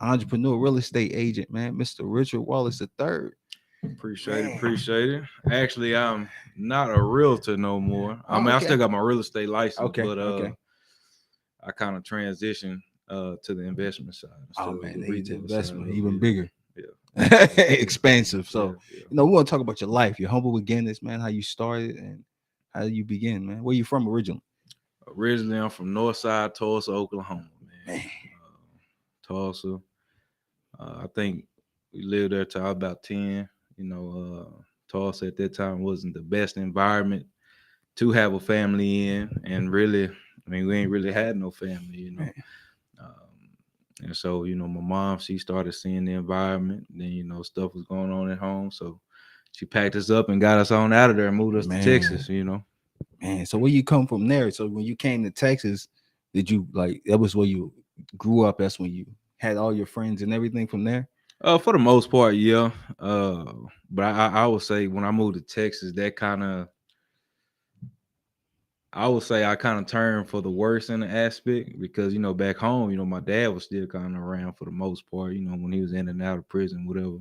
entrepreneur, real estate agent, man, Mr. Richard Wallace III. Appreciate it, Man. appreciate it. Actually, I'm not a realtor no more. I Oh, mean, I okay. still got my real estate license, Okay. but Okay. I kind of transitioned to the investment side Oh instead of man, the they the retail side investment of even it. bigger, Yeah, yeah, expensive. yeah, So, yeah. we want to talk about your life, your humble beginnings, man. How you started and how you begin, man. Where you from originally? Originally, I'm from Northside Tulsa, Oklahoma, man. Man, Tulsa. I think we lived there till I was about 10. You know, Tulsa at that time wasn't the best environment to have a family in, and really, I mean, we ain't really had no family, you know. man. Um, and so, my mom, she started seeing the environment. Then, stuff was going on at home, so she packed us up and got us on out of there and moved us to Man, Texas. You know. man. So where you come from there? So when you came to Texas, did you like that was where you grew up? That's when you had all your friends and everything from there? For the most part, yeah. Uh, but I would say when I moved to Texas, that kind of I would say I kind of turned for the worse in the aspect because back home, my dad was still kind of around for the most part. When he was in and out of prison, whatever.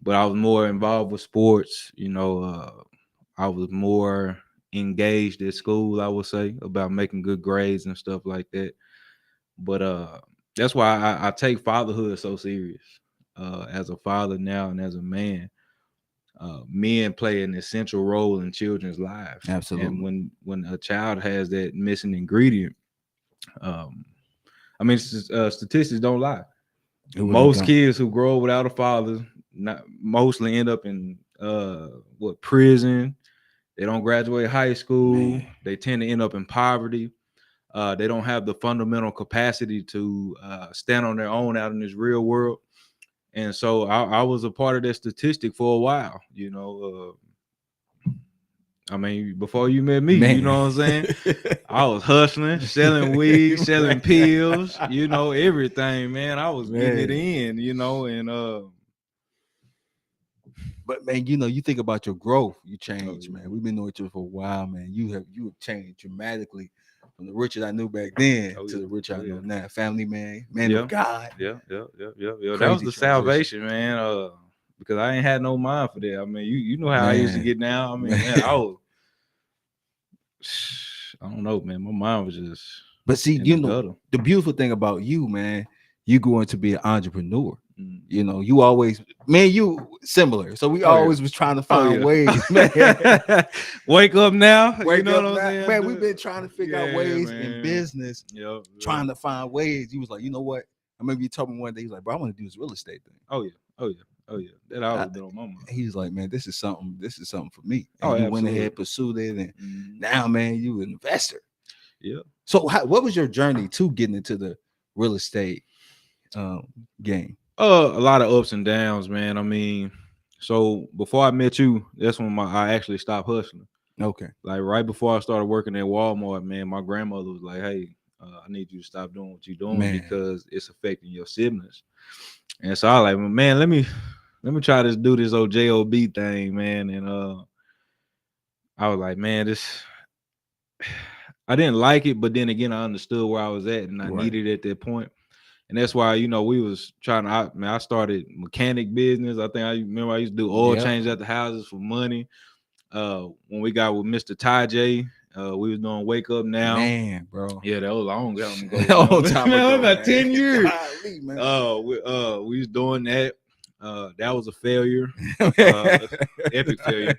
But I was more involved with sports. I was more engaged at school. I would say about making good grades and stuff like that. But that's why I take fatherhood so serious. As a father now and as a man, men play an essential role in children's lives. And Absolutely. when a child has that missing ingredient, um, I mean, statistics don't lie. It really Most don't. kids who grow up without a father, not mostly end up in prison. They don't graduate high school. Man, They tend to end up in poverty. They don't have the fundamental capacity to stand on their own out in this real world. And so I was a part of that statistic for a while. I mean, before you met me, you man. know what I'm saying? I was hustling, selling weed, selling pills, everything, man. I was getting it Man. in, and But man, you think about your growth, you oh change, yeah. man. We've been knowing each other for a while, man. You have changed dramatically from the Richard I knew back then Oh to yeah. the Richard Oh I know yeah. now. Family man, man of Yeah. God. Yeah. That was Crazy the transition. salvation, man. Because I ain't had no mind for that. I mean, you know how I used to Man, get down. I mean, man, man. I don't know, man. My mind was just But see, in the gutter. the beautiful thing about you, man, you going to be an entrepreneur. Mm. You always, man, you similar. So we Oh yeah. always was trying to Oh find ways, man. yeah. Wake up now. You Wake know what up I'm now, saying? man. We've been trying to figure out Yeah, ways in man. business, Yep. trying to find ways. He was like, you know what? I remember you told me one day, he's like, bro, I want to do this real estate thing. Oh yeah. Oh yeah. Oh yeah. That I, always been on my mind. he was like, man, this is something. This is something for me. And Oh, you went absolutely. ahead, pursued it, and Mm. now, man, you an investor. Yeah. So, what was your journey to getting into the real estate um, game? A lot of ups and downs, man. I mean, so before I met you, that's when I actually stopped hustling. Okay, Like right before I started working at Walmart, man, my grandmother was like, "Hey, I need you to stop doing what you're doing man, because it's affecting your siblings." And so I was like, well, man, let me try this do this old job thing, man. And I was like, man, this I didn't like it, but then again, I understood where I was at and I right, needed it at that point. And that's why, we was trying to I started mechanic business. I think I remember I used to do oil yep, change at the houses for money. When we got with Mr. Ty J, we was doing Wake Up Now. man, bro. Yeah, that was a long time ago, Long man. time Man, ago, about man. 10 years. Golly, man. We was doing that. That was a failure. Man, Epic failure.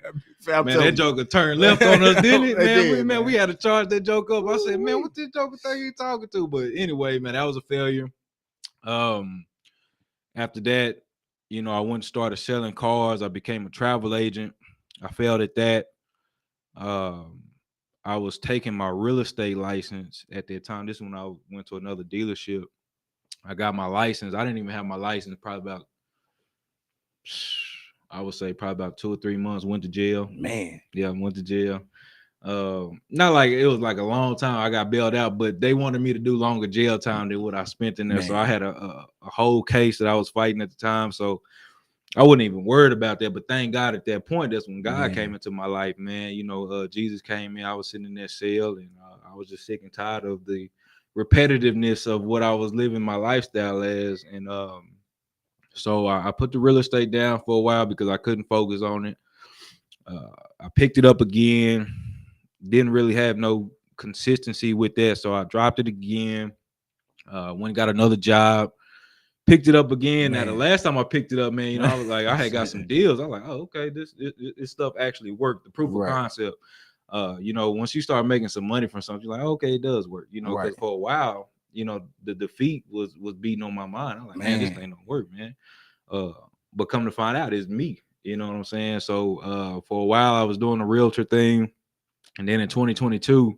I'm Man, that telling you, joker turned left on us, didn't it? they Man, did, we man. had to charge that joke up. I said, man, Ooh-wee. what this joker think you talking to? But anyway, man, that was a failure. Um, After that, I went and started selling cars. I became a travel agent. I failed at that. Um, I was taking my real estate license at that time. This is when I went to another dealership. I got my license. I didn't even have my license probably about, I would say probably about 2 or 3 months. Went to jail. Man, Yeah, went to jail. Not like it was like a long time I got bailed out, but they wanted me to do longer jail time than what I spent in there. So I man, had a whole case that I was fighting at the time. So I wasn't even worried about that. But thank God at that point, that's when God came man. into my life, man. Jesus came in. I was sitting in that cell and I was just sick and tired of the repetitiveness of what I was living my lifestyle as. And so I put the real estate down for a while because I couldn't focus on it. I picked it up again, didn't really have no consistency with that, so I dropped it again. Went and got another job, picked it up again. Now the last time I picked it up, man, you know, I was like, I had got some deals. I was like, oh, okay, this stuff actually worked. The proof of concept. You know, once you start making some money from something, you're like, okay, it does work. You know, because for a while, you know, the defeat was beating on my mind. I'm like, man, this ain't gonna work, man. But come to find out, it's me. You know what I'm saying? So for a while, I was doing the realtor thing, and then in 2022,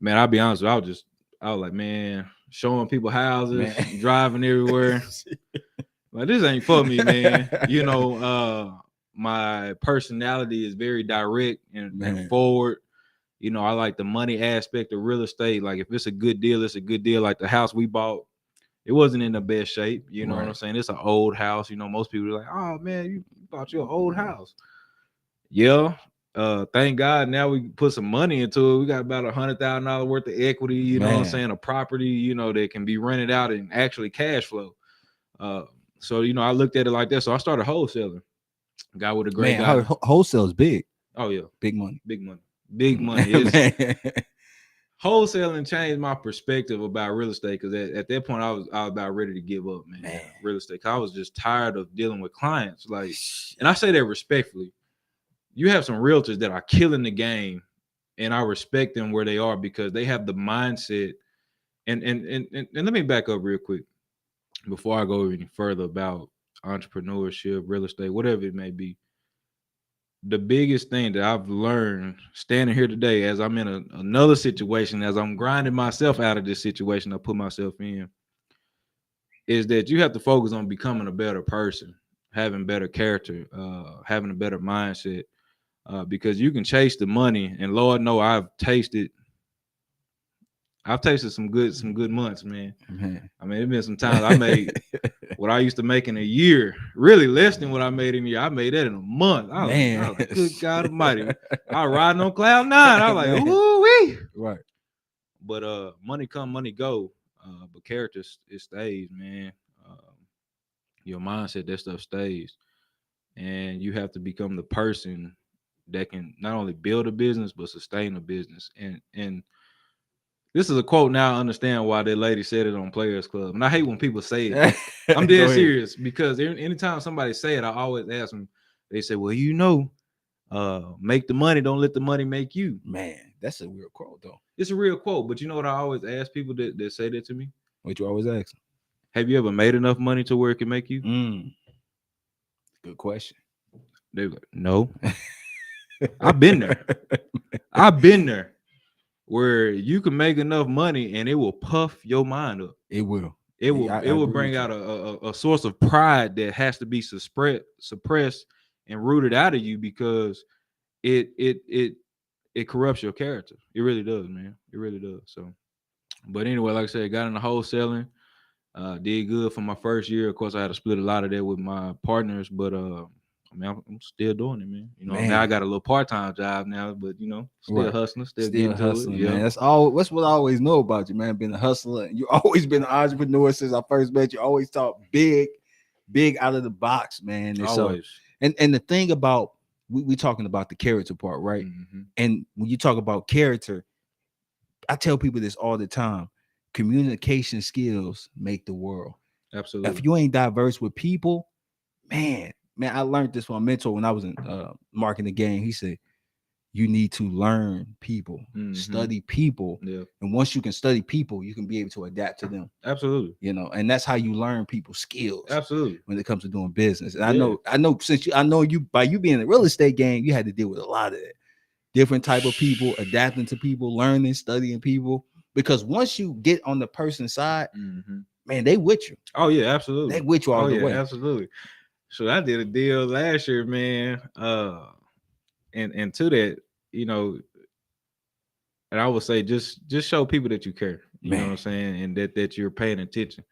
man, I'll be honest, I was like, man, showing people houses, driving everywhere. Like, this ain't for me, man. You know, my personality is very direct and forward. You know, I like the money aspect of real estate. Like, if it's a good deal, it's a good deal. Like the house we bought, it wasn't in the best shape. You know what I'm saying? It's an old house. You know, most people are like, oh man, you bought your old house. Yeah. Thank God now we put some money into it. We got about $100,000 worth of equity, you know what I'm saying? A property, you know, that can be rented out and actually cash flow. So, you know, I looked at it like that. So I started wholesaling. Guy with a great guy. Wholesale is big. Oh yeah. Big money. Big money. Big money. Wholesaling changed my perspective about real estate, because at that point I was about ready to give up, man. Real estate. I was just tired of dealing with clients. Like, and I say that respectfully. You have some realtors that are killing the game, and I respect them where they are because they have the mindset. And let me back up real quick before I go any further about entrepreneurship, real estate, whatever it may be. The biggest thing that I've learned standing here today, as I'm in another situation, as I'm grinding myself out of this situation I put myself in, is that you have to focus on becoming a better person, having better character, having a better mindset, because you can chase the money, and Lord know I've tasted some good months, man. I mean, it's been some times I made what I used to make in a year, really less than what I made in a year. I made that in a month. I was like, good God Almighty. I was riding on cloud nine. I was like, ooh-wee. Right. But money come, money go. But character, it stays, man. Your mindset, that stuff stays. And you have to become the person that can not only build a business, but sustain a business. And this is a quote now. I understand why that lady said it on Players Club. And I hate when people say it. I'm dead serious, because anytime somebody say it, I always ask them, they say, well, you know, make the money, don't let the money make you. Man, that's a real quote, though. It's a real quote. But you know what I always ask people that say that to me? What you always ask them? Have you ever made enough money to where it can make you? Good question. They're like, no. I've been there. I've been there. Where you can make enough money and it will puff your mind up. It will. It will bring out a source of pride that has to be suppressed and rooted out of you, because it corrupts your character. It really does, man. It really does. So, but anyway, like I said, got into wholesaling. Did good for my first year. Of course, I had to split a lot of that with my partners, but I mean, I'm still doing it, man. You know, now I got a little part-time job now, but you know, still hustling, still getting hustling. Man. That's what I always know about you, man. Being a hustler, you always been an entrepreneur since I first met you. Always talk big out of the box, man. And always. So, and the thing about we talking about the character part, right? Mm-hmm. And when you talk about character, I tell people this all the time: communication skills make the world. Absolutely. If you ain't diverse with people, man, I learned this from a mentor when I was in marketing the game. He said, you need to learn people, study people. Yeah. And once you can study people, you can be able to adapt to them. Absolutely. You know, and that's how you learn people's skills. Absolutely. When it comes to doing business. And I know since I know you, by you being in the real estate game, you had to deal with a lot of that. Different type of people, adapting to people, learning, studying people. Because once you get on the person's side, man, they with you. Oh yeah, absolutely. They with you all the way. Absolutely. So I did a deal last year, man. And to that, you know, and I would say just show people that you care. You know what I'm saying? And that you're paying attention.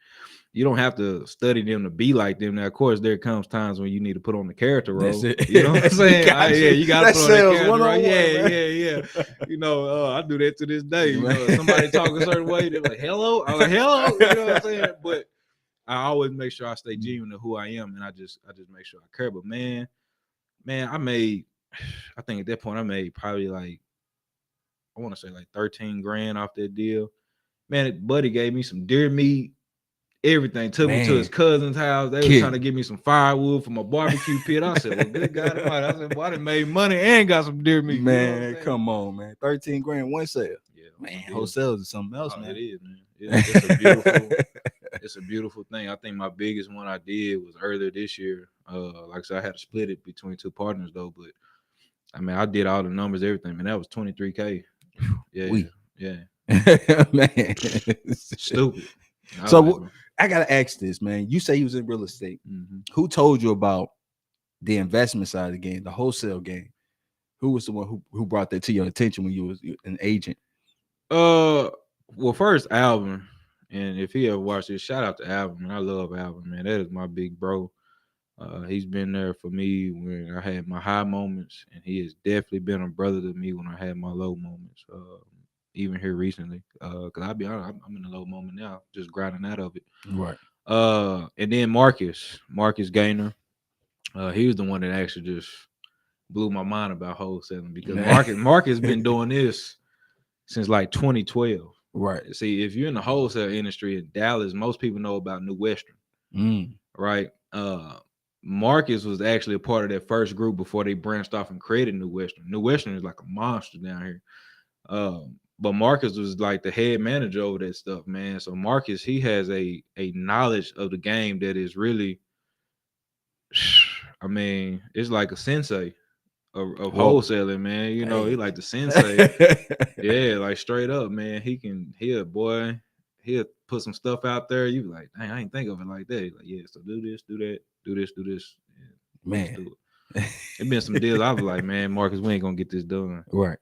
you don't have to study them to be like them. Now, of course, there comes times when you need to put on the character role. That's it. You know what I'm saying? You got to put on the character role. Yeah. You know, I do that to this day. You Man. know, if somebody talk a certain way, they're like, hello. I'm like, hello. You know what I'm saying? But I always make sure I stay genuine to who I am, and I just make sure I care. But man, I think at that point I made probably like, I want to say like 13 grand off that deal. Man, buddy gave me some deer meat, everything. Took me to his cousin's house. They were trying to give me some firewood for my barbecue pit. I said, well, good God Almighty. I said, well, I done made money and got some deer meat. Man, you know come on, man. 13 grand one sale. Yeah, man, wholesales is something else, man. It is, man. It's a beautiful, it's a beautiful thing. I think my biggest one I did was earlier this year. Like I said, I had to split it between two partners though, but I mean, I did all the numbers, everything, man. That was 23K. Yeah. Man, stupid. So I gotta ask this, man. You say you was in real estate. Mm-hmm. Who told you about the investment side of the game, the wholesale game? Who was the one who brought that to your attention when you was an agent? Well, first Alvin, and if he ever watched this, shout out to Alvin. Man, I love Alvin, man. That is my big bro. He's been there for me when I had my high moments, and he has definitely been a brother to me when I had my low moments. Even here recently, because I'll be honest, I'm in a low moment now, just grinding out of it. Right. And then Marcus Gaynor, he was the one that actually just blew my mind about wholesaling, because Marcus been doing this since like 2012. Right. See, if you're in the wholesale industry in Dallas, most people know about New Western. Right. Marcus was actually a part of that first group before they branched off and created New Western. New Western is like a monster down here. But Marcus was like the head manager over that stuff, man. So Marcus, he has a knowledge of the game that is really, I mean, it's like a sensei of wholesaling, man. You know, he like the sensei. Yeah, like straight up, man. He'll put some stuff out there. You be like, dang, I ain't think of it like that. He's like, yeah, so do this, do that, do this, do this. Yeah, man, do it. It been some deals. I was like, man, Marcus, we ain't gonna get this done. Right.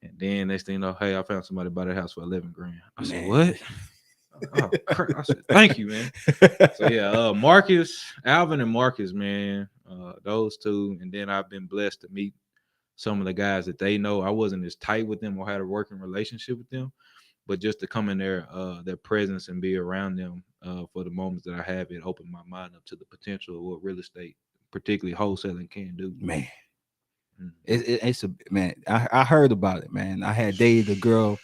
And then next thing you know, hey, I found somebody buy their house for 11 grand. I said, what? Oh, crap. I said, thank you, man. So yeah, Alvin and Marcus, man, those two. And then I've been blessed to meet some of the guys that they know. I wasn't as tight with them or had a working relationship with them, but just to come in their presence and be around them for the moments that I have, it opened my mind up to the potential of what real estate, particularly wholesaling, can do. Man. It's a man. I heard about it, man. I had dated a girl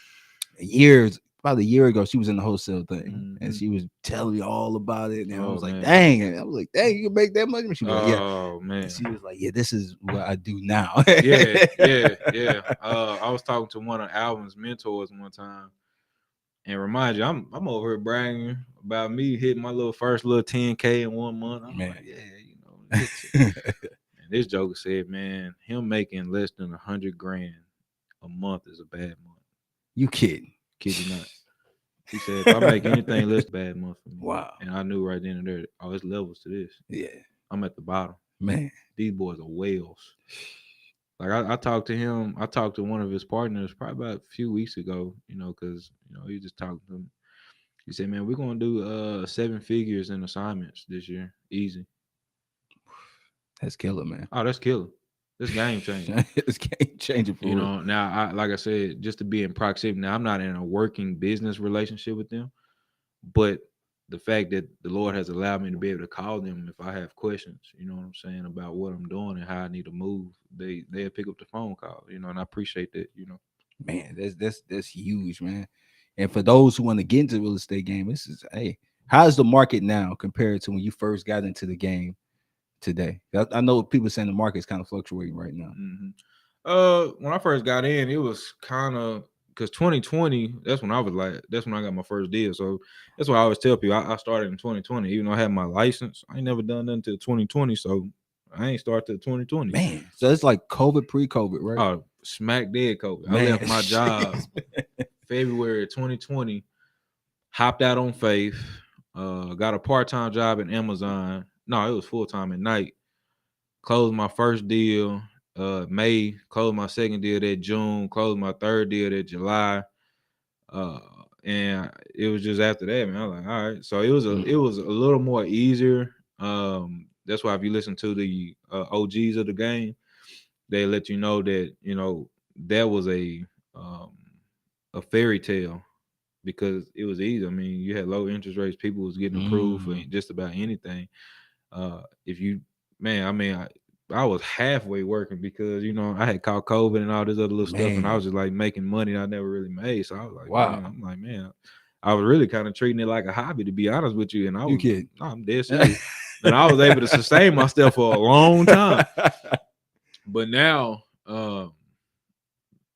about a year ago. She was in the wholesale thing, and she was telling me all about it. And I was like, dang, you can make that much. And she was like, yeah. Oh man. And she was like, yeah, this is what I do now. yeah. I was talking to one of Alvin's mentors one time, and remind you, I'm over here bragging about me hitting my first 10K in 1 month. I'm like, yeah, you know. And this joker said, man, him making less than 100 grand a month is a bad month. You kidding? Kid you not. He said, if I make anything less, bad month for me. Wow. And I knew right then and there, there's levels to this. Yeah. I'm at the bottom. Man. These boys are whales. Like I talked to him. I talked to one of his partners probably about a few weeks ago, you know, because, you know, he just talked to him. He said, man, we're going to do 7 figures in assignments this year. Easy. That's killer, man. Oh, that's killer. This game changer. It's game changer for you know. Now, like I said, just to be in proximity. Now, I'm not in a working business relationship with them, but the fact that the Lord has allowed me to be able to call them if I have questions, you know what I'm saying, about what I'm doing and how I need to move, they'll pick up the phone call, you know, and I appreciate that, you know. Man, that's huge, man. And for those who want to get into the real estate game, this is, hey, how's the market now compared to when you first got into the game today? I know people saying the market's kind of fluctuating right now. When I first got in, it was kind of, because 2020, that's when I got my first deal. So that's why I always tell people I started in 2020. Even though I had my license, I ain't never done nothing until 2020. So I ain't started till 2020. Man, so it's like COVID, pre-COVID, right? Oh, smack dead COVID. Man. I left my job February 2020, hopped out on faith, got a part-time job at Amazon. No, it was full-time at night. Closed my first deal May, closed my second deal that June, closed my third deal that July. And it was just after that, man. I was like, all right. So it was a little more easier. That's why if you listen to the OGs of the game, they let you know that that was um, a fairy tale because it was easy. I mean, you had low interest rates, people was getting approved for just about anything. If you, man, I mean, I was halfway working because I had caught COVID and all this other little stuff, and I was just like making money I never really made. So I was like, Wow. man, I'm like, man, I was really kind of treating it like a hobby, to be honest with you. And You kidding? no, I'm dead serious. And I was able to sustain myself for a long time. But now, now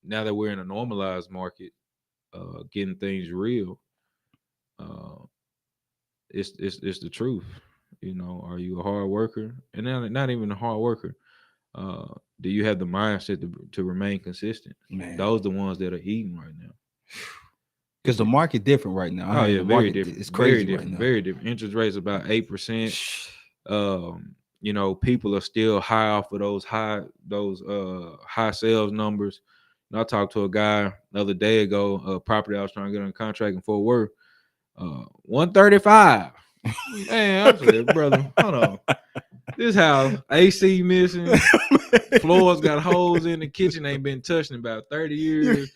that we're in a normalized market, getting things real, it's the truth. Are you a hard worker? And not even a hard worker. Do you have the mindset to remain consistent? Man, those the ones that are eating right now. Because the market different right now. Oh yeah, very different. It's crazy very different, right now. Very different. Interest rates about 8%. People are still high off of those high sales numbers. And I talked to a guy the other day ago, a property I was trying to get on contract in Fort Worth, 135. Man, I said, brother, hold on. This house, AC missing, floors got holes in the kitchen, ain't been touched in about 30 years.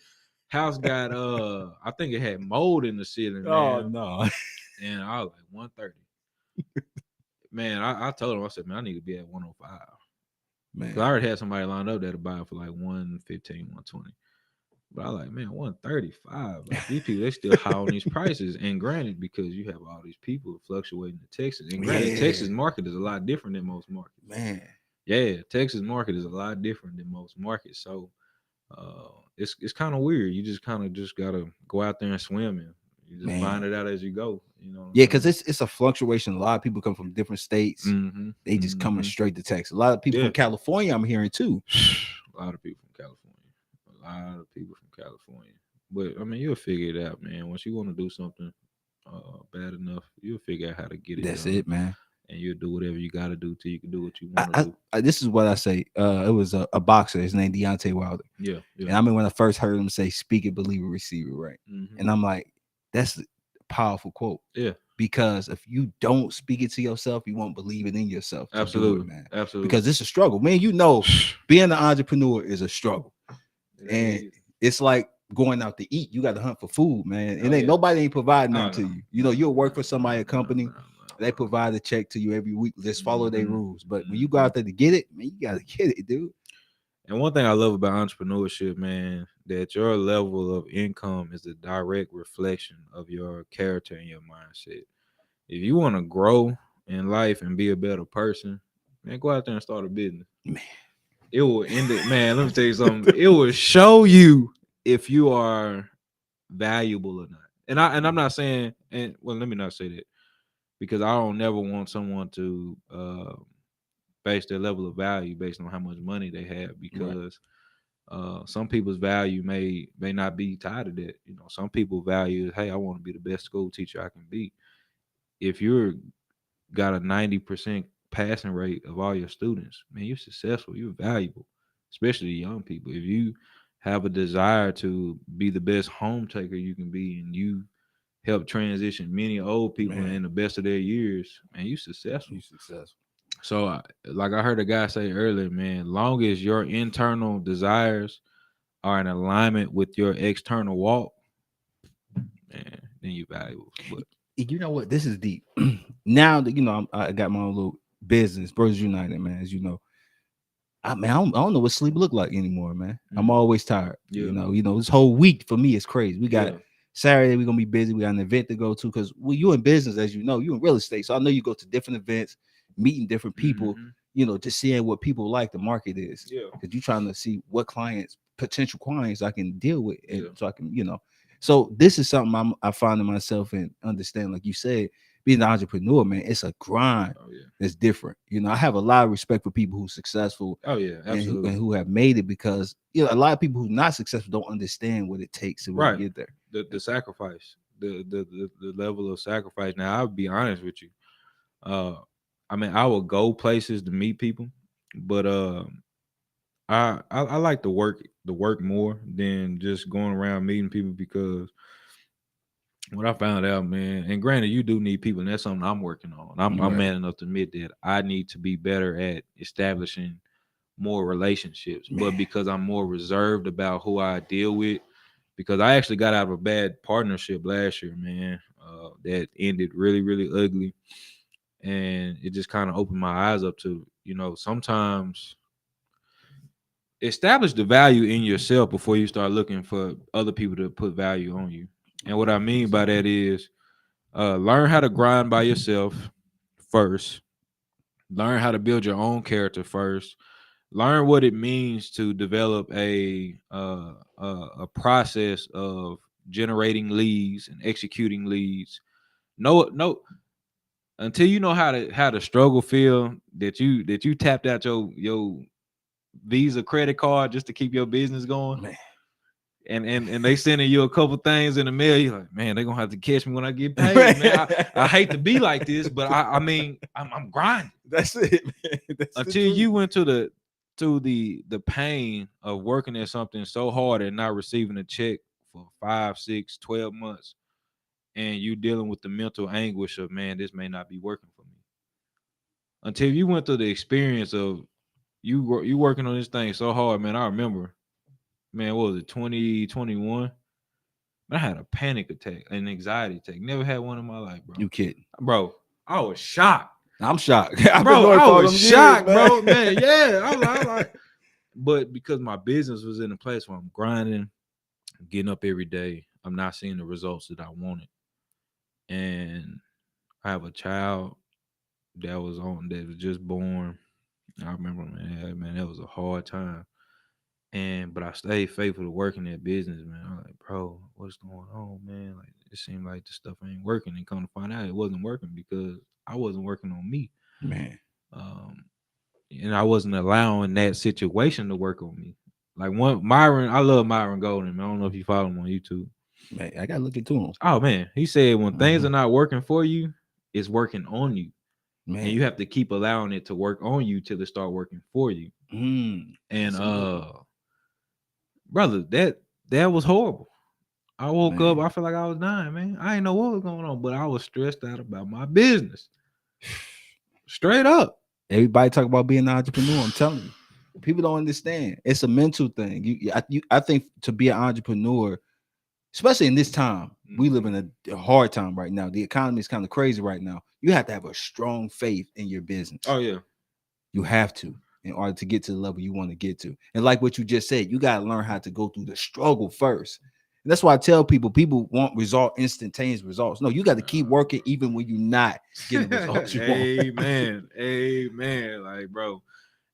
House got I think it had mold in the ceiling. Oh man. no. And I was like 130. Man, I told him, I said, man, I need to be at 105. Man, I already had somebody lined up there to buy it for like 115, 120. But I was like, man, 135. Like, these people, they still high on these prices. And granted, because you have all these people fluctuating in Texas. And granted, Texas market is a lot different than most markets. Man. Yeah, Texas market is a lot different than most markets. So it's kind of weird. You just kind of gotta go out there and swim in. You just find it out as you go. Yeah, because it's a fluctuation. A lot of people come from different states. Mm-hmm. They just coming straight to Texas. A lot of people from California, I'm hearing too. A lot of people from California. But I mean, you'll figure it out, man. Once you want to do something bad enough, you'll figure out how to get it. That's it, man. And you'll do whatever you got to do till you can do what you want to do. This is what I say. It was a boxer. His name Deontay Wilder. Yeah. And I mean, when I first heard him say, "Speak it, believe it, receive it," right? Mm-hmm. And I'm like, that's a powerful quote. Yeah. Because if you don't speak it to yourself, you won't believe it in yourself. Absolutely, man. Absolutely. Because it's a struggle, man. Being an entrepreneur is a struggle, and it's like going out to eat. You got to hunt for food, man. And nobody ain't providing nothing to you. You'll work for somebody, a company. They provide a check to you every week. Just follow their rules. But when you go out there to get it, man, you gotta get it, dude. And one thing I love about entrepreneurship, man, that your level of income is a direct reflection of your character and your mindset. If you want to grow in life and be a better person, man, go out there and start a business. Man, it will end it. Man, let me tell you something. It will show you if you are valuable or not. And I'm not saying, let me not say that, because I don't never want someone to base their level of value based on how much money they have, because some people's value may not be tied to that. Some people value, hey, I want to be the best school teacher I can be. If you're got a 90% passing rate of all your students, man, you're successful, you're valuable, especially young people. If you have a desire to be the best home taker you can be, and you help transition many old people in the best of their years, man, you successful. You successful. So, like I heard a guy say earlier, man, long as your internal desires are in alignment with your external walk, man, then you're valuable. But you know what? This is deep. Now that I got my own little business, Brothers United, man. As you know, I don't know what sleep look like anymore, man. Mm-hmm. I'm always tired. Yeah. This whole week for me is crazy. We got Saturday, we're gonna be busy. We got an event to go to because you in business, as you know, you in real estate. So I know you go to different events, meeting different people, just seeing what people like the market is. Yeah. Because you're trying to see what potential clients I can deal with. And so I can, So this is something I find in myself and understand, like you said, being an entrepreneur, man, it's a grind. Oh, yeah. It's different. I have a lot of respect for people who's successful. Oh, yeah, absolutely. And who have made it, because a lot of people who not successful don't understand what it takes to really get there. The sacrifice, the level of sacrifice. Now, I'll be honest with you. I mean, I will go places to meet people, but I like to work more than just going around meeting people, because What I found out, man, and granted, you do need people, and that's something I'm working on. I'm Right. man enough to admit that I need to be better at establishing more relationships, but Man. because I'm more reserved about who I deal with, because I actually got out of a bad partnership last year, man, that ended really, really ugly, and it just kind of opened my eyes up to, sometimes establish the value in yourself before you start looking for other people to put value on you. And what I mean by that is learn how to grind by yourself first. Learn how to build your own character first. Learn what it means to develop a process of generating leads and executing leads. No, until you know how to struggle feel that you tapped out your Visa credit card just to keep your business going. Man. And they sending you a couple things in the mail. You're like, man, they're gonna have to catch me when I get paid. Man, I hate to be like this, but I mean, I'm grinding. That's it, man. That's Until you went to the pain of working at something so hard and not receiving a check for 5, 6, 12 months, and you dealing with the mental anguish of, man, this may not be working for me. Until you went through the experience of you working on this thing so hard, man. I remember, man, what was it, 2021? I had a panic attack, an anxiety attack. Never had one in my life, bro. You kidding, bro? I was shocked. I'm shocked, bro. I was shocked, bro. Man, yeah. I was like, but because my business was in a place where I'm grinding, I'm getting up every day, I'm not seeing the results that I wanted, and I have a child that was just born. I remember, man, that was a hard time. But I stayed faithful to working that business, man. I'm like, bro, what's going on, man? Like, it seemed like the stuff ain't working. And come to find out, it wasn't working because I wasn't working on me, man. And I wasn't allowing that situation to work on me. Like Myron, I love Myron Golden, man. I don't know if you follow him on YouTube. Man, I gotta look into him. Oh man, he said when things are not working for you, it's working on you. Man. And you have to keep allowing it to work on you till it start working for you. And brother, that was horrible. I woke up, I felt like I was dying, man. I didn't know what was going on, but I was stressed out about my business. Straight up. Everybody talk about being an entrepreneur. I'm telling you, people don't understand. It's a mental thing. I think to be an entrepreneur, especially in this time, we live in a hard time right now. The economy is kind of crazy right now. You have to have a strong faith in your business. Oh yeah, you have to, in order to get to the level you want to get to. And like what you just said, you got to learn how to go through the struggle first. And that's why I tell people want instantaneous results. No, you got to keep working even when you're not getting the results you want. Amen. Like, bro.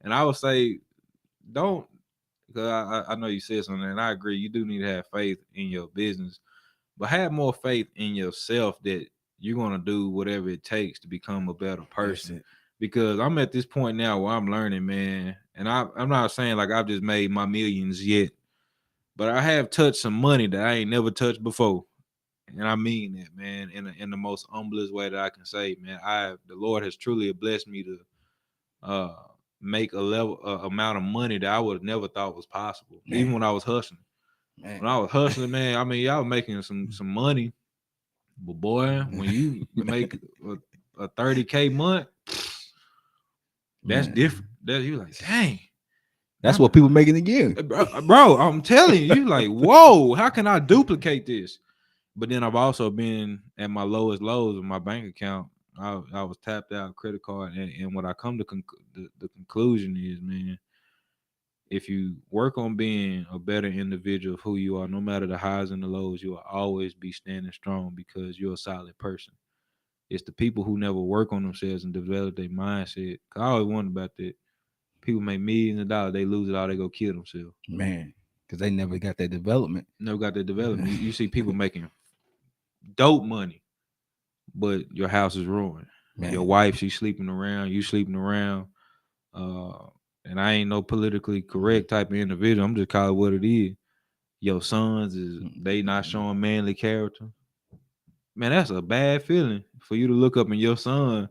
And I would say, don't, because I know you said something, and I agree. You do need to have faith in your business, but have more faith in yourself that you're going to do whatever it takes to become a better person. Because I'm at this point now where I'm learning, man. And I'm not saying like I've just made my millions yet, but I have touched some money that I ain't never touched before. And I mean that, man, in the most humblest way that I can say, man. The Lord has truly blessed me to make amount of money that I would have never thought was possible, man. Even when I was hustling. Man. When I was hustling, man, I mean, y'all making some money, but boy, when you make a 30K month, that's different. That you like, dang. That's what people making a year, bro. I'm telling you, like, whoa, how can I duplicate this? But then I've also been at my lowest lows of my bank account. I was tapped out, credit card, and what I come to the conclusion is, man, if you work on being a better individual of who you are, no matter the highs and the lows, you will always be standing strong because you're a solid person. It's the people who never work on themselves and develop their mindset. I always wonder about that. People make millions of dollars, they lose it all, they go kill themselves. Man, because they never got that development. Never got that development. You see people making dope money, but your house is ruined. Man. Your wife, she's sleeping around, you sleeping around. And I ain't no politically correct type of individual. I'm just calling it what it is. Your sons they not showing manly character. Man, that's a bad feeling for you to look up and your son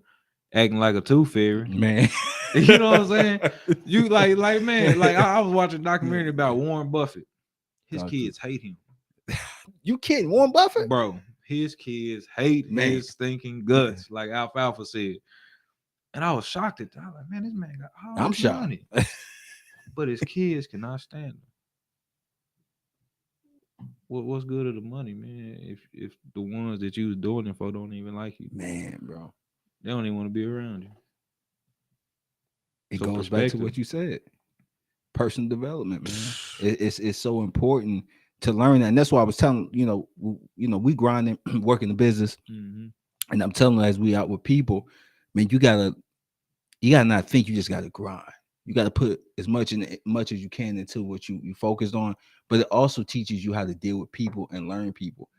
acting like a tooth fairy. Man. You know what I'm saying? You like man, like I was watching a documentary about Warren Buffett. His kids hate him. You kidding? Warren Buffett? Bro, his kids hate his stinking guts, like Alfalfa said. And I was shocked at that. I was like, man, this man got all this money, but his kids cannot stand him. What's good of the money, man? If the ones that you was doing it for don't even like you, man, bro, they don't even want to be around you. It goes back to what you said, personal development, man. It's so important to learn that, and that's why I was telling we grinding, working the business, and I'm telling you, as we out with people, man, you gotta not think you just gotta grind. You got to put as much as you can into what you focused on, but it also teaches you how to deal with people and learn people.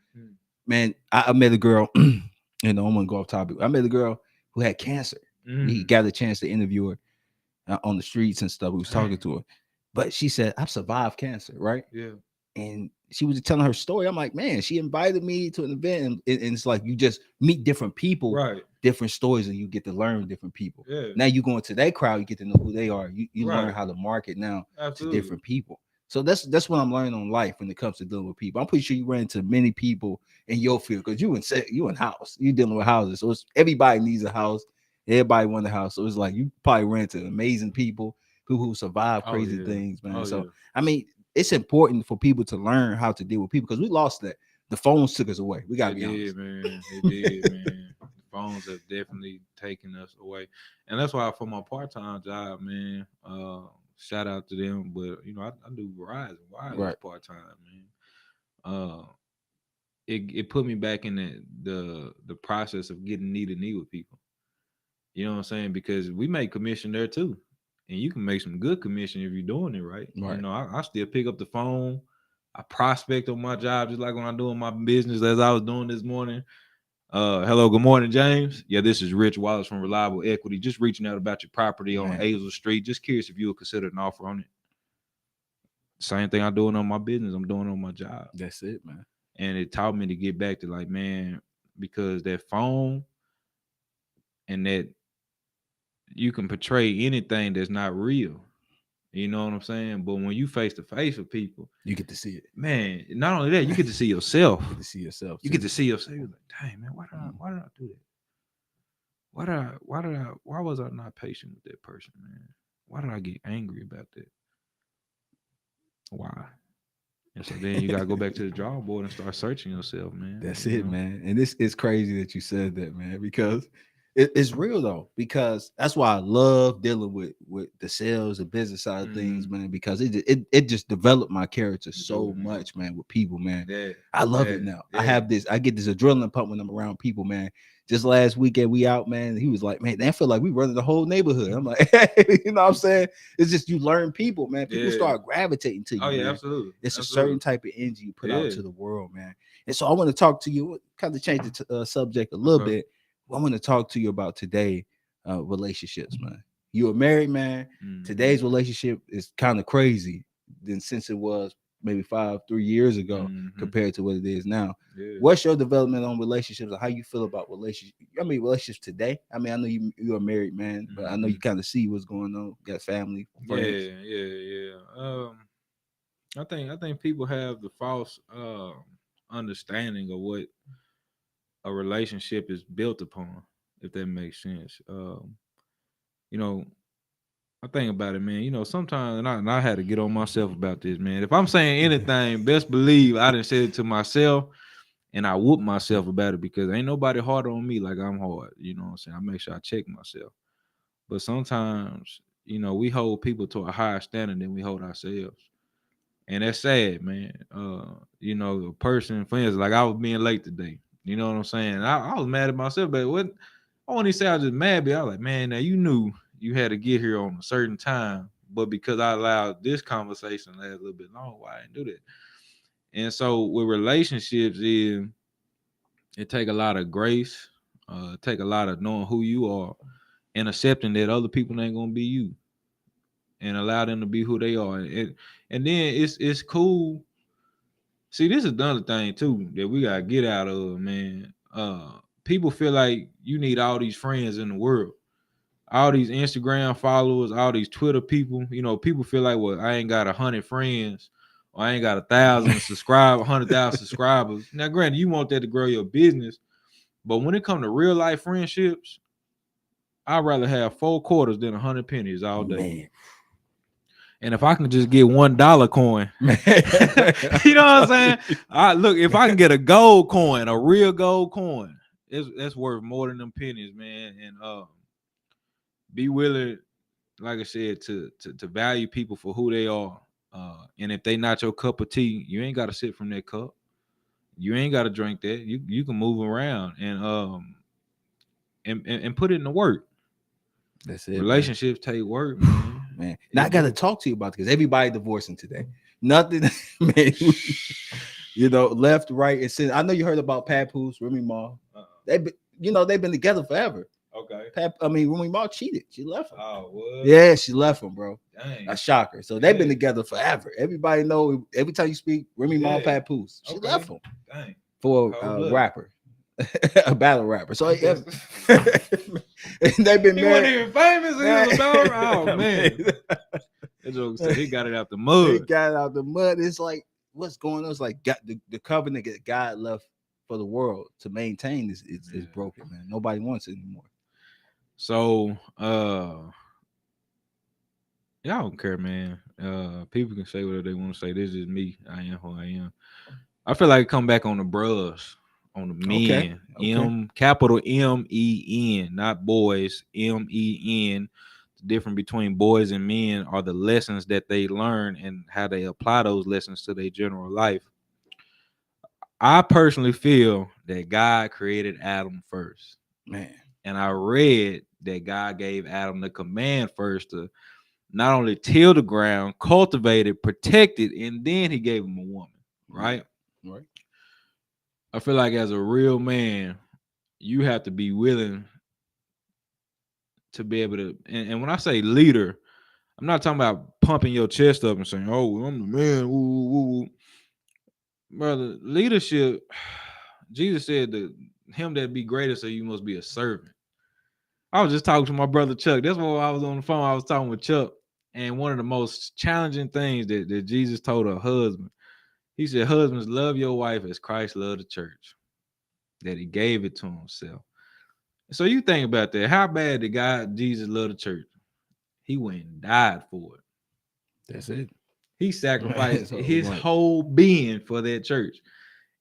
Man, I met a girl, I'm gonna go off topic. I met a girl who had cancer. We got a chance to interview her on the streets and stuff. We was talking to her, but she said, I've survived cancer, right? Yeah. And she was telling her story. I'm like, man, she invited me to an event, and it's like you just meet different people, right? Different stories, and you get to learn different people. Yeah. Now you go into that crowd, you get to know who they are. You learn how to market now to different people. So that's what I'm learning on life when it comes to dealing with people. I'm pretty sure you ran into many people in your field because you in house, you dealing with houses. So everybody needs a house. Everybody want a house. So it's like you probably ran into amazing people who survive crazy things, man. I mean, it's important for people to learn how to deal with people because we lost that. The phones took us away. We gotta be honest. Man. It did, man. The phones have definitely taken us away, and that's why for my part-time job, man. Shout out to them, but I do Verizon part-time, man. It put me back in the process of getting knee to knee with people. You know what I'm saying? Because we make commission there too. And you can make some good commission if you're doing it right. I still pick up the phone. I prospect on my job just like when I'm doing my business as I was doing this morning. Hello, good morning, James. Yeah, this is Rich Wallace from Reliable Equity. Just reaching out about your property on Hazel Street. Just curious if you would consider an offer on it. Same thing I'm doing on my business. I'm doing on my job. That's it, man. And it taught me to get back to like, man, because that phone and that you can portray anything that's not real. You know what I'm saying? But when you face to face with people, you get to see it. Man, not only that, you get to see yourself. You get to see yourself. You get to see yourself. You're like, dang, man, why did I do that? Why was I not patient with that person, man? Why did I get angry about that? Why? And so then you gotta go back to the drawing board and start searching yourself, man. That's it, man. And it's crazy that you said that, man, because it's real though, because that's why I love dealing with the sales and business side of things, man, because it just developed my character so much, man, with people, man. I love it now. I get this adrenaline pump when I'm around people, man. Just last weekend we out, man. He was like, man, I feel like we running the whole neighborhood. I'm like, hey, you know what I'm saying? It's just you learn people, man. People start gravitating to you. Oh, yeah, man. absolutely. It's a certain type of energy you put out to the world, man. And so I want to talk to you, kind of change the subject a little bit. I want to talk to you about today, relationships, man. You're a married man. Today's relationship is kind of crazy than since it was maybe 3 years ago compared to what it is now. What's your development on relationships and how you feel about relationships? I mean, relationships today. I mean, I know you're a married man, but I know you kind of see what's going on. You got family, friends. Yeah. I think people have the false understanding of what a relationship is built upon, if that makes sense. I think about it, man. Sometimes, and I had to get on myself about this, man. If I'm saying anything, best believe I done said it to myself, and I whoop myself about it because ain't nobody harder on me like I'm hard. You know what I'm saying? I make sure I check myself. But sometimes, we hold people to a higher standard than we hold ourselves. And that's sad, man. A person, for instance, like I was being late today. You know what I'm saying? I was mad at myself, but what I want to say I was just mad, but I was like, man, now you knew you had to get here on a certain time, but because I allowed this conversation to last a little bit long, why I didn't do that? And so with relationships, it take a lot of grace, take a lot of knowing who you are and accepting that other people ain't gonna be you, and allow them to be who they are. And then it's cool. See, this is another thing too that we gotta get out of, man. People feel like you need all these friends in the world, all these Instagram followers, all these Twitter people. People feel like, well, I ain't got 100 friends or I ain't got 1,000 subscribers, 100,000 subscribers. Now, granted, you want that to grow your business, but when it comes to real life friendships, I'd rather have 4 quarters than 100 pennies all day. Man. And if I can just get $1 coin, you know what I'm saying? Look, if I can get a gold coin, a real gold coin, that's worth more than them pennies, man. And be willing, like I said, to value people for who they are. And if they not your cup of tea, you ain't got to sit from that cup. You ain't got to drink that. You can move around and put it in the work. That's it. Relationships take work, man. Man, now I got to talk to you about it because everybody divorcing today. Nothing, man. You know, left, right, and center. I know you heard about Papoose, Remy Ma. They've been together forever. Okay. Remy Ma cheated. She left him. Oh, what? Yeah, she left him, bro. Dang. A shocker. So they've been together forever. Everybody know. Every time you speak, Remy Ma, Papoose, she left him. Dang. For a rapper. A battle rapper. So yeah. They've been married. He wasn't even famous. He was a battle rapper. Oh man. That joke said he got it out the mud. He got it out the mud. It's like, what's going on? It's like the covenant that God left for the world to maintain is broken, man. Nobody wants it anymore. So y'all don't care, man. People can say whatever they want to say. This is me. I am who I am. I feel like come back on the bros. On the men, okay. Capital MEN, not boys, MEN. The difference between boys and men are the lessons that they learn and how they apply those lessons to their general life. I personally feel that God created Adam first. Man. And I read that God gave Adam the command first to not only till the ground, cultivate it, protect it, and then he gave him a woman, right? Right. I feel like as a real man, you have to be willing to be able to, and when I say leader, I'm not talking about pumping your chest up and saying, "Oh, I'm the man." Woo, woo, woo. Brother, leadership, Jesus said that him that be greater, so you must be a servant. I was just talking to my brother Chuck. That's why I was on the phone. I was talking with Chuck, and one of the most challenging things that Jesus told a husband. He said, husbands, love your wife as Christ loved the church, that he gave it to himself. So you think about that. How bad did Jesus love the church? He went and died for it. That's it. He sacrificed his whole being for that church.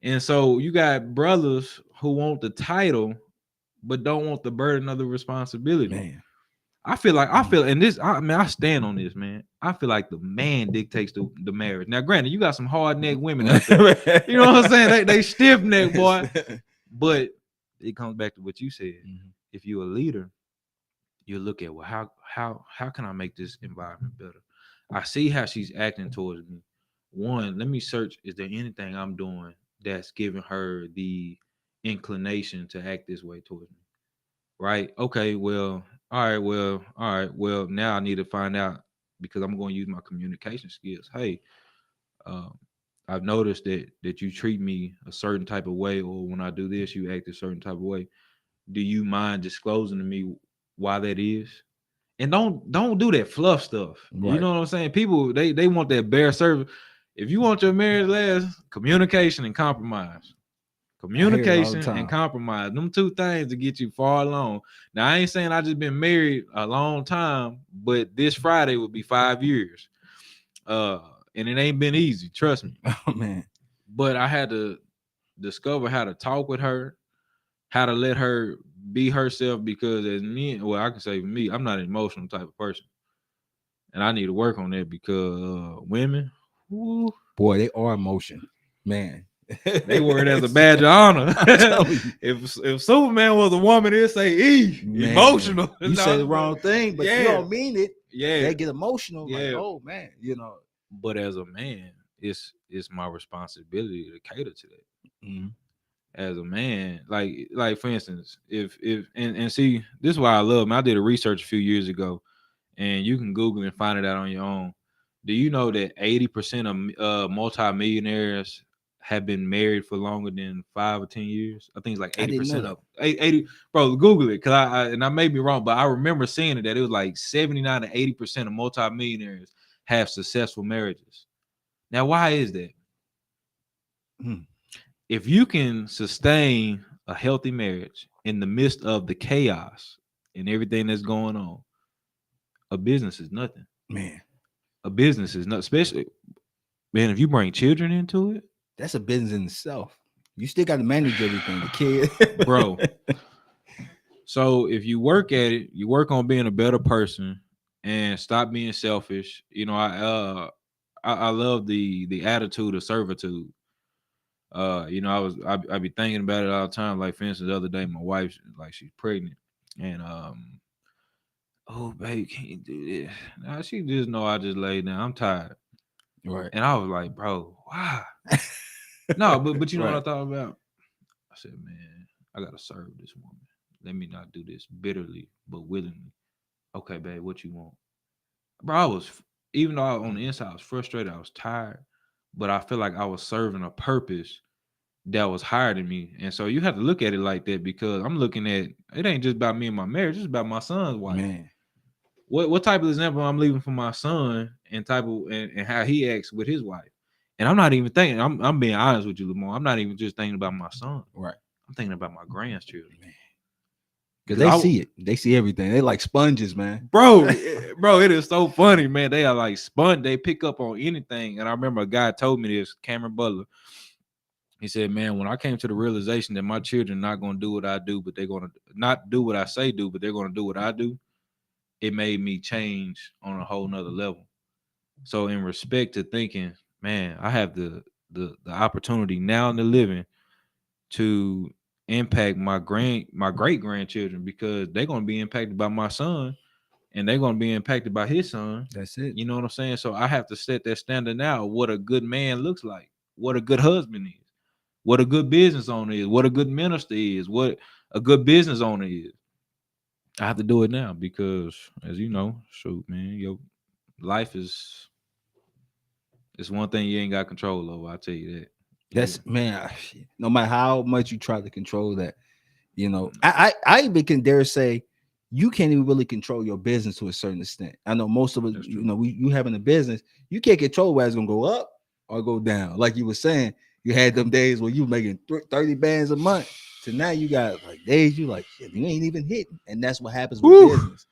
And so you got brothers who want the title, but don't want the burden of the responsibility. Man. I feel, and this, I stand on this, man. I feel like the man dictates the marriage. Now, granted, you got some hard neck women out there. You know what I'm saying? They stiff neck, boy. But it comes back to what you said. Mm-hmm. If you're a leader, you look at, well, how can I make this environment better? I see how she's acting towards me. One, let me search. Is there anything I'm doing that's giving her the inclination to act this way towards me? Right? Okay, well. All right. Well, now I need to find out, because I'm going to use my communication skills. Hey, I've noticed that you treat me a certain type of way, or when I do this, you act a certain type of way. Do you mind disclosing to me why that is? And don't do that fluff stuff. Right. You know what I'm saying? People, they want that bare service. If you want your marriage last, communication and compromise. Communication and compromise. Them two things to get you far along. Now, I ain't saying I just been married a long time, but this Friday would be 5 years. And it ain't been easy, trust me. Oh, man. But I had to discover how to talk with her, how to let her be herself, because as me, well, I can say for me, I'm not an emotional type of person. And I need to work on that, because women, whoo, boy, they are emotion. Man. They wear it as a badge of honor. If Superman was a woman, it'd say Eve. Man, emotional. You say the wrong thing, but you don't mean it. Yeah, they get emotional. Yeah. Like, oh man, you know. But as a man, it's my responsibility to cater to that. Mm-hmm. As a man, like for instance, if and see, this is why I love him. I did a research a few years ago, and you can Google and find it out on your own. Do you know that 80% of multimillionaires have been married for longer than 5 or 10 years? I think it's like 80% of 80. Bro, Google it, because I may be wrong, but I remember seeing it that it was like 79 to 80% of multimillionaires have successful marriages. Now, why is that? Hmm. If you can sustain a healthy marriage in the midst of the chaos and everything that's going on, a business is nothing. Man, A business is not, especially, man, if you bring children into it, that's a business in itself. You still got to manage everything. The kid, bro. So if you work at it, you work on being a better person and stop being selfish. You know, I love the attitude of servitude. You know, I be thinking about it all the time. Like, for instance, the other day, my wife, like, she's pregnant, and oh babe, can you do this? Now she just know I just laid down. I'm tired, right? and I was like, bro, why? No, but you know Right. what I thought about? I said, man, I gotta serve this woman. Let me not do this bitterly, but willingly. Okay, babe, what you want? Bro, I was, even though on the inside I was frustrated, I was tired, but I feel like I was serving a purpose that was higher than me. And so you have to look at it like that, because I'm looking at it ain't just about me and my marriage, it's about my son's wife. Man, What type of example I'm leaving for my son, and type of and how he acts with his wife. And I'm not even thinking, I'm being honest with you, Lamar. I'm not even just thinking about my son. right? I'm thinking about my grandchildren. Man, because they see it. They see everything. They like sponges, man. Bro, it is so funny, man. They are like sponge. They pick up on anything. And I remember a guy told me this, Cameron Butler. He said, man, when I came to the realization that my children not going to do what I do, but they're going to not do what I say do, but they're going to do what I do, it made me change on a whole nother level. So in respect to thinking, man, I have the opportunity now in the living to impact my great grandchildren, because they're going to be impacted by my son, and they're going to be impacted by his son. That's it. You know what I'm saying? So I have to set that standard now, what a good man looks like, what a good husband is, what a good business owner is, what a good minister is, what a good business owner is. I have to do it now, because, as you know, shoot, man, your life is, it's one thing you ain't got control over. I'll tell you that. That's, man. No matter how much you try to control that, you know, I even can dare say you can't even really control your business to a certain extent. I know most of us, you know, you having a business, you can't control whether it's gonna go up or go down. Like you were saying, you had them days where you making 30 bands a month. To now you got like days you like, shit, you ain't even hitting, and that's what happens with business.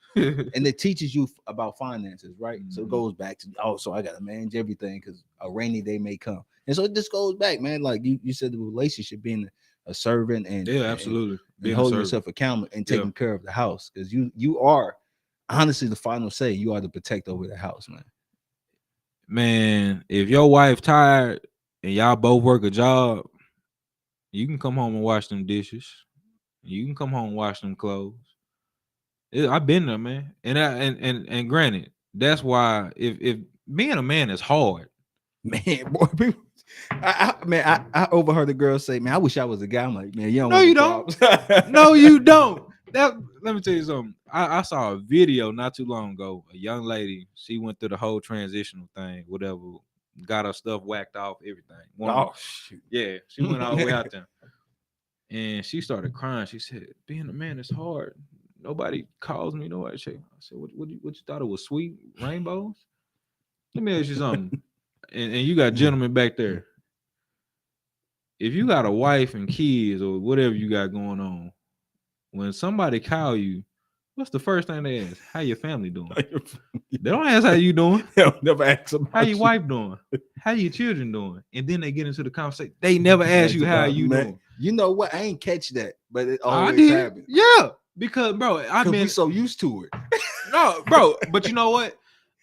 And it teaches you about finances, right? So it goes back to, so I gotta manage everything because a rainy day may come. And so it just goes back, man. Like you said, the relationship, being a servant, and absolutely, and holding yourself accountable and taking care of the house, because you are honestly the final say. You are the protector over the house, man. Man, if your wife tired and y'all both work a job, you can come home and wash them dishes. You can come home and wash them clothes. I've been there, man. And granted, that's why if being a man is hard. Man, boy, people, I overheard the girl say, "Man, I wish I was a guy." I'm like, man, you don't. No, you don't. No, you don't. Let me tell you something. I saw a video not too long ago. A young lady, she went through the whole transitional thing, whatever, got her stuff whacked off, everything. Shoot. Yeah, she went all the way out there, and she started crying. She said, "Being a man is hard. Nobody calls me. Nobody check." I said, "What you thought it was sweet rainbows?" Let me ask you something. And you got gentlemen back there. If you got a wife and kids or whatever you got going on, when somebody call you, what's the first thing they ask? How your family doing? They don't ask how you doing. They'll never ask about how your wife doing. How your children doing? And then they get into the conversation. They never ask you how you doing. You know what? I ain't catch that, but it always happens. Yeah, because bro, I've been so used to it. No, bro, but you know what?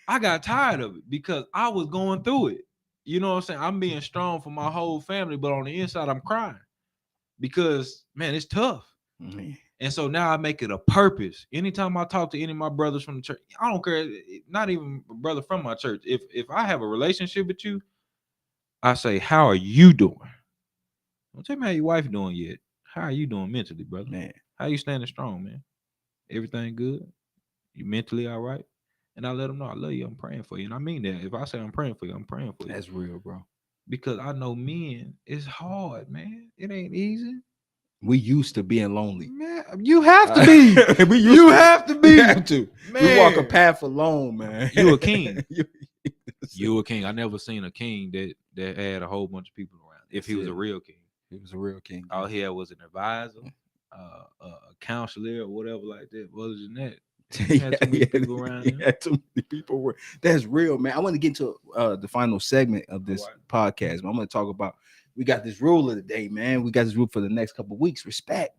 I got tired of it because I was going through it. You know what I'm saying? I'm being strong for my whole family, but on the inside, I'm crying because, man, it's tough. Mm-hmm. And so now I make it a purpose. Anytime I talk to any of my brothers from the church, I don't care, not even a brother from my church. If I have a relationship with you, I say, how are you doing? Don't tell me how your wife doing yet. How are you doing mentally, brother? Man, how you standing strong, man? Everything good? You mentally all right? And I let them know I love you. I'm praying for you. And I mean that. If I say I'm praying for you, I'm praying for you. That's real, bro. Because I know men, it's hard, man. It ain't easy. We used to being lonely. Man, you have to be. You have to be. Man. We walk a path alone, man. You a king. You a king. I never seen a king that had a whole bunch of people around. If he was a real king, he was a real king. all he had was an advisor, a counselor, or whatever like that. Other than that, he had too many people around him. Had too many people. That's real, man. I want to get to the final segment of this podcast. But I'm going to talk about. We got this rule of the day, man. We got this rule for the next couple of weeks. Respect.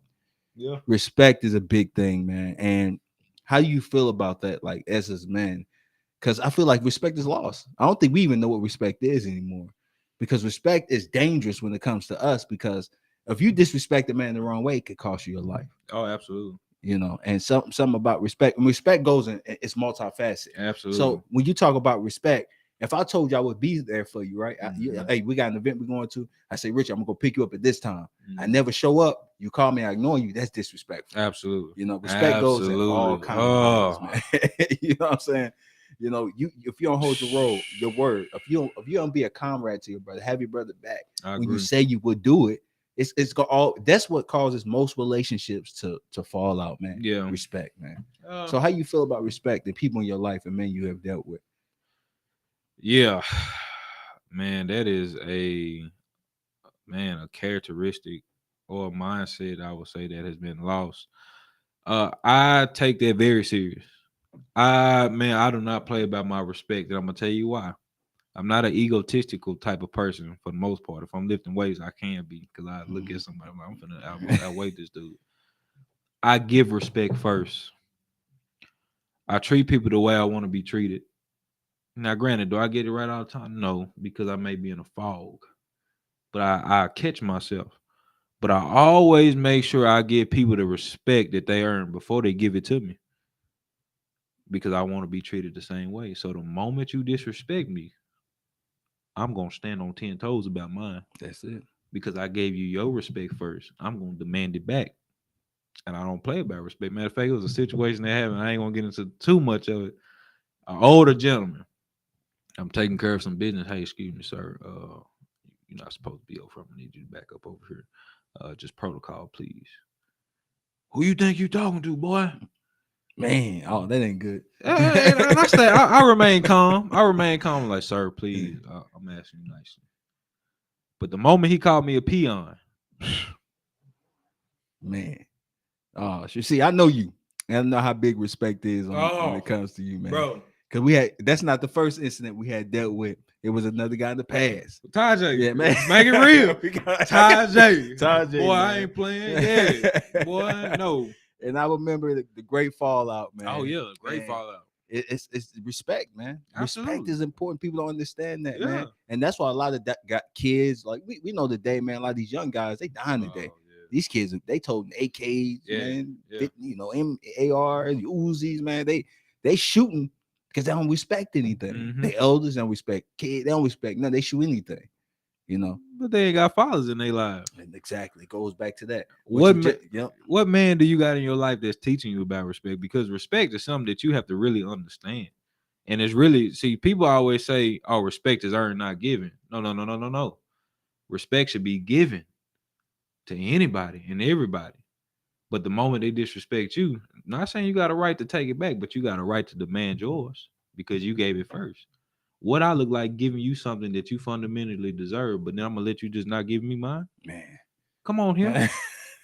Yeah, respect is a big thing, man. And how do you feel about that, like as men? Because I feel like respect is lost. I don't think we even know what respect is anymore. Because respect is dangerous when it comes to us. Because if you disrespect a man the wrong way, it could cost you your life. Oh, absolutely. And something about respect. And respect goes in, it's multifaceted. Absolutely. So when you talk about respect, if I told you I would be there for you, right? Hey, we got an event we're going to. I say, Richard, I'm gonna go pick you up at this time. I never show up. You call me, I ignore you. That's disrespectful. Absolutely. Respect goes in all kinds of ways, man. You know what I'm saying? You if you don't hold your word, if you don't be a comrade to your brother, have your brother back when you say you would do it. It's all that's what causes most relationships to fall out, man. Yeah, respect, man. So how you feel about respect the people in your life and men you have dealt with? Yeah, man, that is a characteristic or a mindset I would say that has been lost. I take that very serious. I do not play about my respect, and I'm gonna tell you why. I'm not an egotistical type of person for the most part. If I'm lifting weights, I can be because I look at somebody, I'm finna outweigh this dude. I give respect first. I treat people the way I want to be treated. Now, granted, do I get it right all the time? No, because I may be in a fog. But I catch myself. But I always make sure I give people the respect that they earn before they give it to me. Because I want to be treated the same way. So the moment you disrespect me, I'm going to stand on 10 toes about mine. That's it. Because I gave you your respect first. I'm going to demand it back. And I don't play about respect. Matter of fact, it was a situation that happened. I ain't going to get into too much of it. An older gentleman. I'm taking care of some business. Hey, excuse me, sir. You're not supposed to be over. I'm going to need you to back up over here. Just protocol, please. Who you think you talking to, boy? Man, that ain't good. And I say, I remain calm. Like, sir, please. I'm asking you nicely. But the moment he called me a peon, man. You see, I know you. And I know how big respect is when it comes to you, man. Bro. Because that's not the first incident we had dealt with. It was another guy in the past. Tajay. Yeah, man. Make it real. Tajay. Boy, man. I ain't playing. Yeah. Boy, no. And I remember the great fallout, man. Oh, yeah. Great fallout. It's respect, man. Absolutely. Respect is important. People don't understand that, man. And that's why a lot of got kids. Like we know today, man. A lot of these young guys, they dying today. Yeah. These kids, they told AKs, man. Yeah. ARs, Uzis, man. They shooting because they don't respect anything. Mm-hmm. The elders don't respect kids. They don't respect nothing. They shoot anything. But they ain't got fathers in their lives. And exactly. It goes back to that. What man do you got in your life that's teaching you about respect? Because respect is something that you have to really understand. And it's really, people always say, oh, respect is earned, not given. No. Respect should be given to anybody and everybody. But the moment they disrespect you, not saying you got a right to take it back, but you got a right to demand yours because you gave it first. What I look like giving you something that you fundamentally deserve, but then I'm gonna let you just not give me mine? Man, come on here,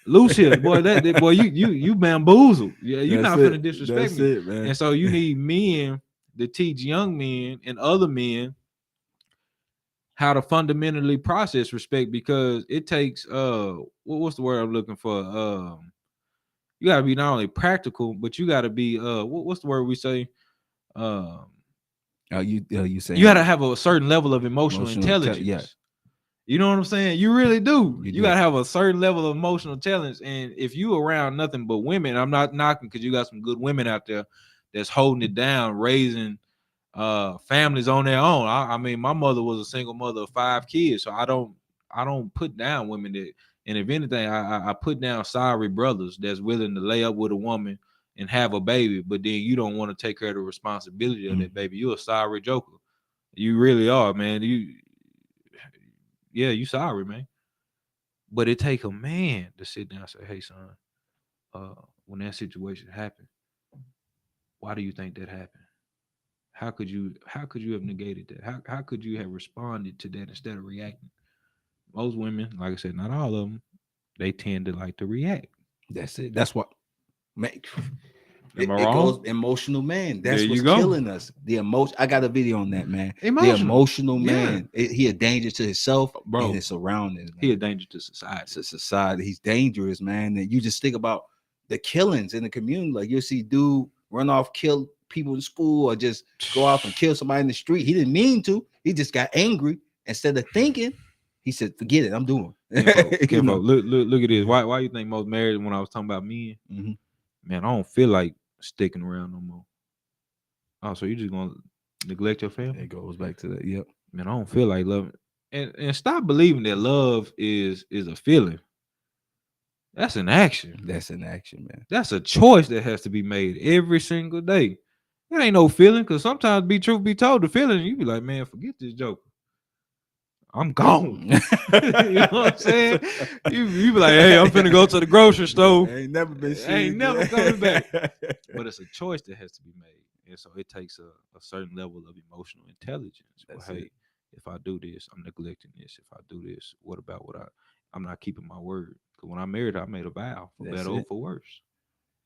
loose here, boy. That boy, you bamboozled. Yeah, you're not gonna disrespect me. Man. And so you need men to teach young men and other men how to fundamentally process respect, because it takes what's the word I'm looking for? You gotta be not only practical, but you gotta be what's the word we say? You saying you gotta have a certain level of emotional intelligence. Yeah. You know what I'm saying? You really do. You gotta have a certain level of emotional intelligence. And if you around nothing but women, I'm not knocking, because you got some good women out there that's holding it down, raising families on their own. I mean, my mother was a single mother of 5 kids, so I don't put down women that. And if anything, I put down sorry brothers that's willing to lay up with a woman and have a baby, but then you don't want to take care of the responsibility of that baby. You're a sorry joker. You really are, man. You sorry, man. But it take a man to sit down and say, hey, son, when that situation happened, why do you think that happened? How could you have negated that? How could you have responded to that instead of reacting? Most women, like I said, not all of them, they tend to like to react. That's it. That's what make Am I it wrong? goes emotional man. That's There you what's go. killing us. The emotion. I got a video on that, man. The Emotional. emotional Yeah. man. He a danger to himself Bro, and his surroundings. Man. He a danger to society. To society. He's dangerous, man. And you just think about the killings in the community. Like you'll see dude run off, kill people in school, or just go off and kill somebody in the street. He didn't mean to. He just got angry. Instead of thinking, he said, "Forget it. I'm doing." Kinfolk, look at this. Why you think most married? When I was talking about men, man, I don't feel like sticking around no more. Oh, so you just gonna neglect your family? It goes back to that. Yep. Man, I don't feel like loving. And stop believing that love is a feeling. That's an action. That's an action, man. That's a choice that has to be made every single day. It ain't no feeling, because sometimes, truth be told, the feeling, you be like, man, forget this joker. I'm gone. You know what I'm saying? You be like, hey, I'm finna go to the grocery store. Ain't never been seen. Ain't never coming back. But it's a choice that has to be made. And so it takes a certain level of emotional intelligence. Well, hey, if I do this, I'm neglecting this. If I do this, what about what I'm not keeping my word. Because when I married her, I made a vow, for better or for worse.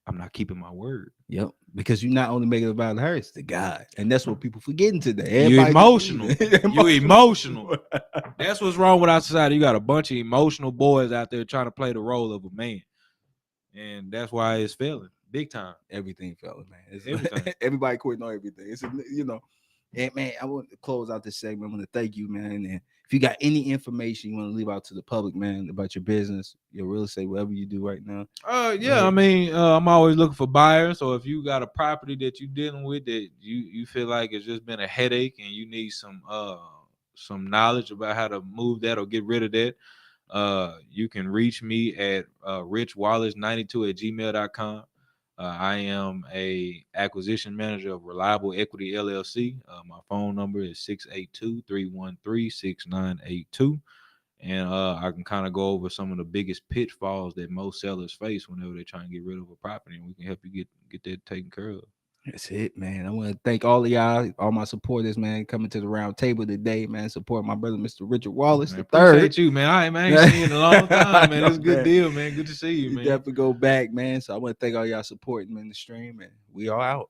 I'm not keeping my word. Yep. Because you not only make it about her, it's the God. And that's what people forgetting today. You're emotional. You're emotional. That's what's wrong with our society. You got a bunch of emotional boys out there trying to play the role of a man. And that's why it's failing. Big time. Everything failing, man. Everything. Everybody quitting on everything. It's, and man, I want to close out this segment. I want to thank you, man. And if you got any information you want to leave out to the public, man, about your business, your real estate, whatever you do right now. Yeah, I mean, I'm always looking for buyers. So if you got a property that you're dealing with that you feel like it's just been a headache and you need some knowledge about how to move that or get rid of that, you can reach me at richwallace92@gmail.com. I am a acquisition manager of Reliable Equity LLC. My phone number is 682-313-6982. And I can kind of go over some of the biggest pitfalls that most sellers face whenever they're trying to get rid of a property, and we can help you get that taken care of. That's it, man. I want to thank all of y'all, all my supporters, man, coming to the round table today, man. Support my brother, Mr. Richard Wallace, the third. Appreciate you, man. I ain't seen you in a long time, man. It's a good deal, man. Good to see you, man. Definitely go back, man. So I want to thank all y'all supporting me in the stream, and we are out.